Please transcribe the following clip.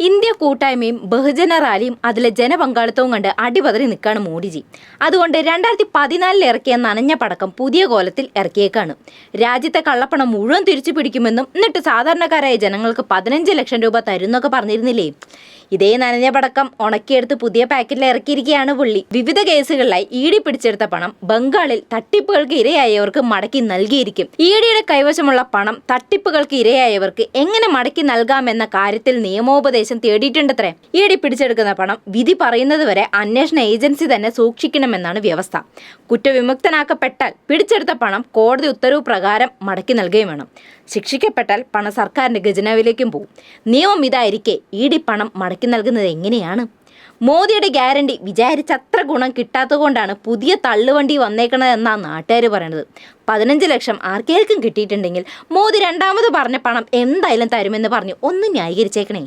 India കൂട്ടായ്മയും ബഹുജന റാലിയും അതിലെ ജനപങ്കാളിത്തവും കണ്ട് അടിപതറി നിൽക്കാണ് മോഡിജി. അതുകൊണ്ട് 2014 ഇറക്കിയ നനഞ്ഞ പടക്കം പുതിയ കോലത്തിൽ ഇറക്കിയേക്കാണ്. രാജ്യത്തെ കള്ളപ്പണം മുഴുവൻ തിരിച്ചു പിടിക്കുമെന്നും എന്നിട്ട് സാധാരണക്കാരായ ജനങ്ങൾക്ക് 15 ലക്ഷം രൂപ തരുന്നൊക്കെ പറഞ്ഞിരുന്നില്ലേ? ഇതേ നനഞ്ഞ പടക്കം ഉണക്കിയെടുത്ത് പുതിയ പാക്കറ്റിൽ ഇറക്കിയിരിക്കുകയാണ് പുള്ളി. വിവിധ കേസുകളിലായി ED പിടിച്ചെടുത്ത പണം ബംഗാളിൽ തട്ടിപ്പുകൾക്ക് ഇരയായവർക്ക് മടക്കി നൽകിയിരിക്കും. EDയുടെ കൈവശമുള്ള പണം തട്ടിപ്പുകൾക്ക് ഇരയായവർക്ക് എങ്ങനെ മടക്കി നൽകാമെന്ന കാര്യത്തിൽ നിയമോപദേശം തേടിയിട്ടുണ്ടത്രേ. ED പിടിച്ചെടുക്കുന്ന പണം വിധി പറയുന്നത് വരെ അന്വേഷണ ഏജൻസി തന്നെ സൂക്ഷിക്കണമെന്നാണ് വ്യവസ്ഥ. കുറ്റവിമുക്തനാക്കപ്പെട്ടാൽ പിടിച്ചെടുത്ത പണം കോടതി ഉത്തരവ് പ്രകാരം മടക്കി നൽകുകയും വേണം. ശിക്ഷിക്കപ്പെട്ടാൽ പണം സർക്കാരിന്റെ ഖജനാവിലേക്കും പോകും. നിയമം ഇതായിരിക്കെ ED പണം മടക്കി നൽകുന്നത് എങ്ങനെയാണ്? മോദിയുടെ ഗ്യാരണ്ടി വിചാരിച്ചത്ര ഗുണം കിട്ടാത്തതുകൊണ്ടാണ് പുതിയ തള്ളുവണ്ടി വന്നേക്കണതെന്നാണ് നാട്ടുകാർ പറയണത്. 15 ലക്ഷം ആർക്കേൽക്കും കിട്ടിയിട്ടുണ്ടെങ്കിൽ മോദി രണ്ടാമത് പറഞ്ഞ പണം എന്തായാലും തരുമെന്ന് പറഞ്ഞു ഒന്ന് ന്യായീകരിച്ചേക്കണേ.